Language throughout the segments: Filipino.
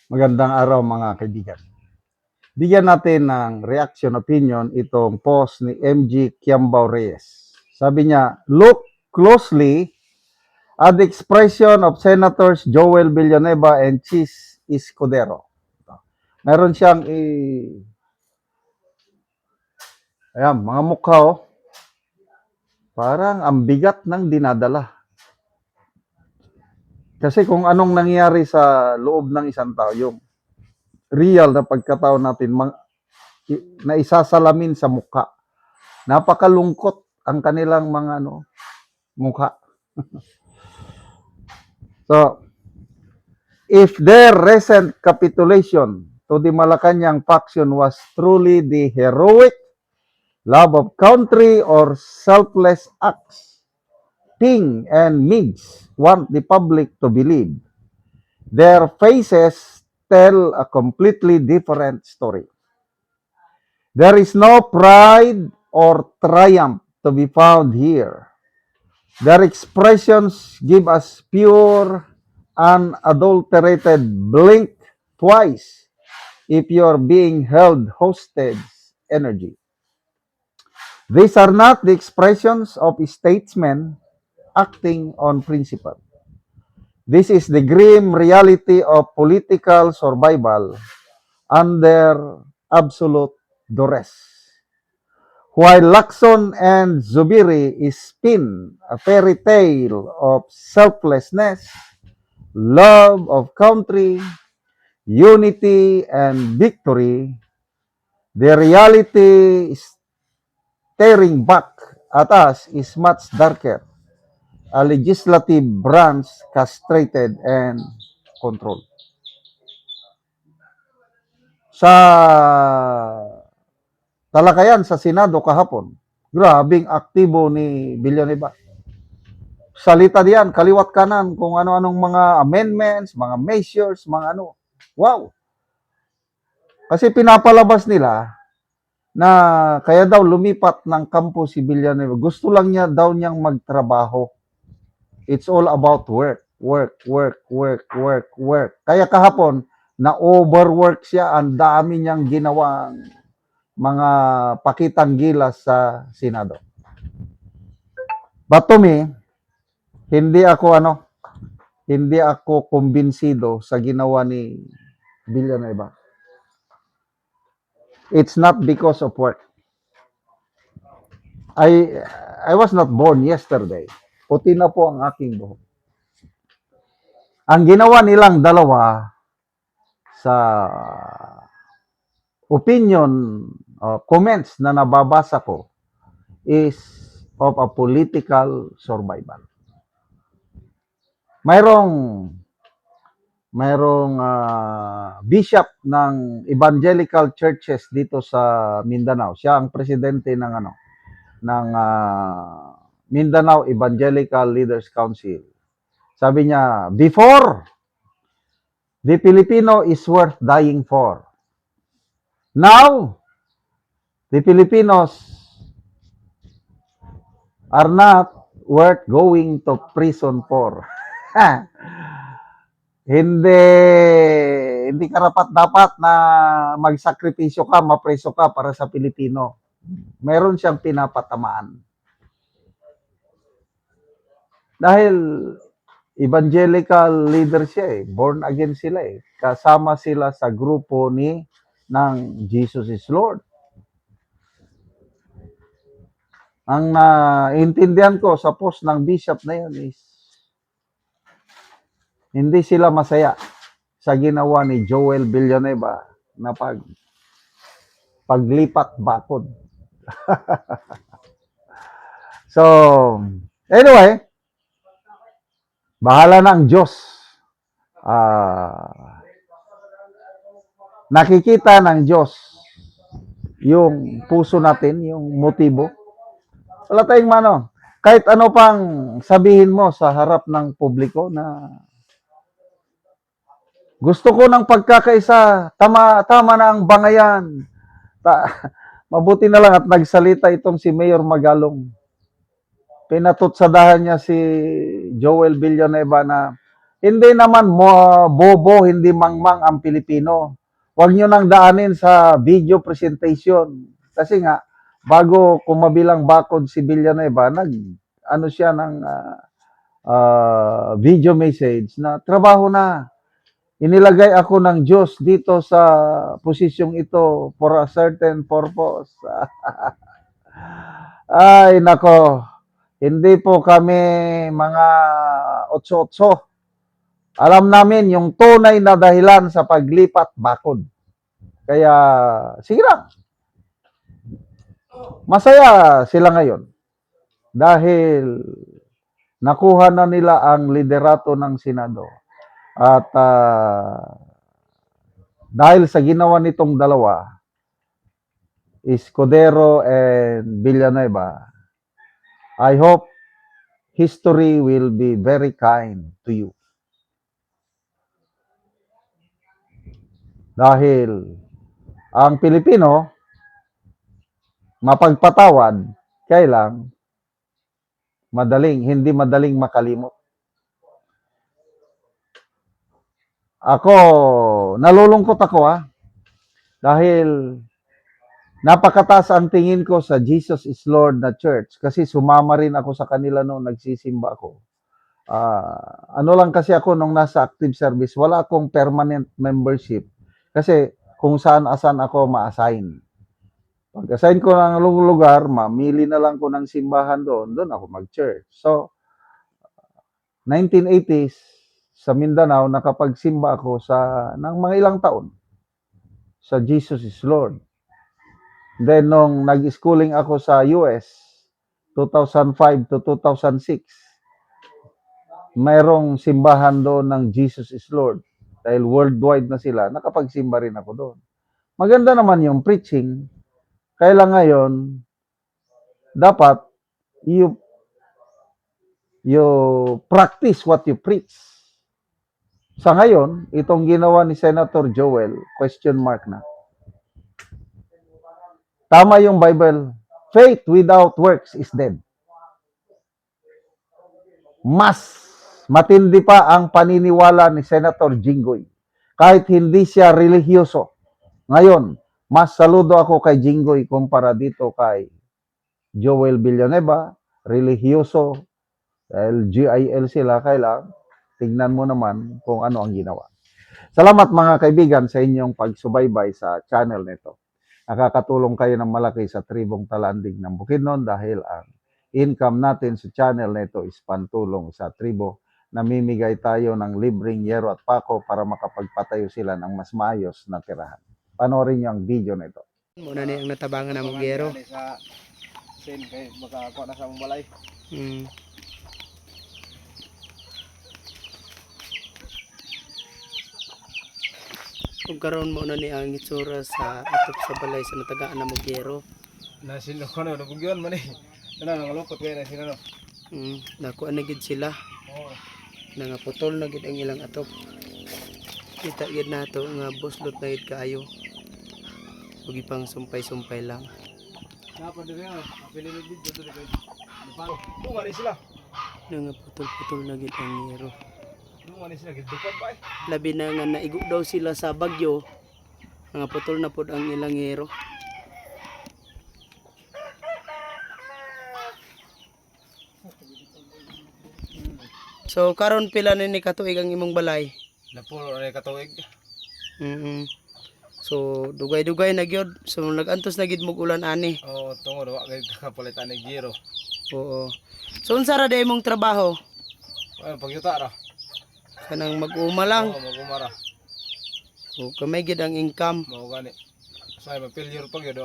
Magandang araw mga kaibigan. Bigyan natin ng reaction opinion itong post ni MG Kiambao Reyes. Sabi niya, look closely at the expression of Senators Joel Villanueva and Chis Escudero. Meron siyang ayan, mga mukha oh. Parang ang bigat ng dinadala. Kasi kung anong nangyari sa loob ng isang tao, yung real na pagkatao natin, na isasalamin sa mukha. Napakalungkot ang kanilang mga mukha. So, if their recent capitulation to the Malacanang faction was truly the heroic love of country or selfless acts, Ping and Migs want the public to believe. Their faces tell a completely different story. There is no pride or triumph to be found here. Their expressions give us pure, unadulterated blink twice if you're being held hostage energy. These are not the expressions of statesmen acting on principle. This is the grim reality of political survival under absolute duress. While Lacson and Zubiri spin a fairy tale of selflessness, love of country, unity, and victory, the reality staring back at us is much darker. A legislative branch castrated and controlled. Sa talakayan sa Senado kahapon, grabing aktibo ni Villanueva. Salita diyan, kaliwat kanan, kung ano-anong mga amendments, mga measures, mga ano. Wow! Kasi pinapalabas nila na kaya daw lumipat ng kampo si Villanueva. Gusto lang niya daw niyang magtrabaho. It's all about work, work, work, work, work, work. Kaya kahapon, na-overwork siya, ang dami niyang ginawang mga pakitang gilas sa Senado. But to me, hindi ako kumbinsido sa ginawa ni Villanueva. It's not because of work. I was not born yesterday. Puti na po ang aking buhok. Ang ginawa nilang dalawa sa opinion, comments na nababasa ko is of a political survival. Mayroong bishop ng evangelical churches dito sa Mindanao. Siya ang presidente ng Mindanao Evangelical Leaders Council. Sabi niya, before, the Filipino is worth dying for. Now, the Filipinos are not worth going to prison for. Hindi karapat-dapat na magsakripisyo ka, mapreso ka para sa Pilipino. Meron siyang pinapatamaan. Dahil evangelical leader siya born again sila kasama sila sa grupo ng Jesus is Lord. Ang naintindihan ko sa post ng bishop na yun is hindi sila masaya sa ginawa ni Joel Villanueva na paglipat bakod. So, anyway, bahala na ang Diyos. Nakikita ng Diyos yung puso natin, yung motibo. Wala tayong kahit ano pang sabihin mo sa harap ng publiko na gusto ko ng pagkakaisa, tama na ang bangayan. Mabuti na lang at nagsalita itong si Mayor Magalong. Pinatutsadahan niya si Joel Villanueva na Hindi naman mo bobo, hindi mangmang ang Pilipino. Huwag nyo nang daanin sa video presentation. Kasi nga, bago kumabilang bakod si Villanueva, ano siya ng video message na trabaho na. Inilagay ako ng Diyos dito sa posisyong ito for a certain purpose. Ay, nako. Hindi po kami mga otso-otso. Alam namin yung tunay na dahilan sa paglipat bakod. Kaya, sige lang. Masaya sila ngayon. Dahil nakuha na nila ang liderato ng Senado. At dahil sa ginawa nitong dalawa, Escudero and Villanueva, I hope history will be very kind to you. Dahil ang Pilipino, mapagpatawad, kailang hindi madaling makalimot. Ako, nalulungkot ako dahil napakataas ang tingin ko sa Jesus is Lord na church kasi sumama rin ako sa kanila noong nagsisimba ako. Ano lang kasi ako nung nasa active service, wala akong permanent membership kasi kung saan-asan ako ma-assign. Pag-assign ko ng lugar, mamili na lang ko ng simbahan doon ako mag-church. So, 1980s, sa Mindanao, nakapagsimba ako ng mga ilang taon sa Jesus is Lord. Then, nung nag-schooling ako sa US, 2005 to 2006, mayroong simbahan doon ng Jesus is Lord. Dahil worldwide na sila, nakapagsimba rin ako doon. Maganda naman yung preaching. Kaya lang ngayon, dapat you practice what you preach. Sa ngayon, itong ginawa ni Senator Joel, question mark na. Tama yung Bible, faith without works is dead. Mas matindi pa ang paniniwala ni Senator Jinggoy. Kahit hindi siya religyoso. Ngayon, mas saludo ako kay Jinggoy kumpara dito kay Joel Villanueva, religyoso, dahil GIL sila, kailang tignan mo naman kung ano ang ginawa. Salamat mga kaibigan sa inyong pagsubaybay sa channel nito. Nakakatulong kayo ng malaki sa tribong Talanding ng Bukidnon dahil ang income natin sa channel nito is pantulong sa tribo. Namimigay tayo ng libreng yero at pako para makapagpatayo sila ng mas maayos na tirahan. Panoorin niyo ang video nito. Muna ni ang natabangan na mag-gero. Sa sin kay makakuha na sa mong balay. Kung karon mo na ni ang itsura sa atop sa balay sa natagaan na mag-gero. Nasin ko na nabugyan man eh. Ana nang lukot kay na sila no. Nakuha na gid sila. Oo. Nangaputol na gid ang ilang atop. Kita gid nato nga buslot na gid kaayo. Ug ipang sumpay-sumpay lang. Dapat dire na. Apil ni video dire kay. Napalo. Bunga ni sila. Nangaputol-putol na gid ang gero. Bunga ni sila gidukod pa eh. Labi na nga naigo daw sila sa bagyo. Nangaputol na pod ang ilang gero. So karon pila na ni katuig ang imong balay? Napulo na katuig. So dugay-dugay na gyud. So nagantos na gid mog ulan ani. Oo, tungod wa kay kakapalitan ni giro. Oo. So unsa ra day imong trabaho? Ay pagyuta ra. Kanang mag-uma lang. Oo, magumara. O kamay gid ang income. Mao gani. Say mapilyor pag yun.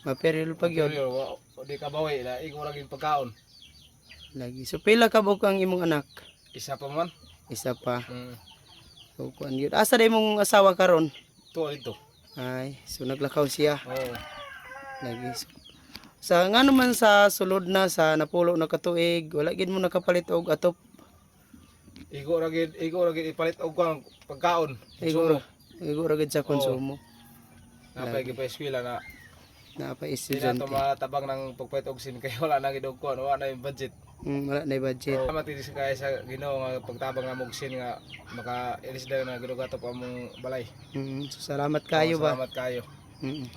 Maperil pag yun. Di ka bawi na ikaw ra gid pagkaon. Lagi. So pila ka buok ang imong anak? Isa pa man. Isa pa. Mm. So kuan gyud. Asa day imong asawa karon? Tuwa dito. Ay, so naglakaw siya. Oo. Lagi. Sa nga naman sa sulod na sa napulo na katuig, wala gid mo nakapalit og atop. Igo ra gid ipalit og kang pagkaon. Igo ra gid sa konsumo. Napay gid pa eskwela na Naapa sila estudyante. to matabang ng pagpait og sin kay wala na gid og kuan, wala na yung budget. Wala na budget. Salamat din sa kaya sa Ginoo nga pagtabang nga mugsin nga maka ilis daw na gilugato pa mong balay. So, salamat kayo ba? Salamat kayo. Mm.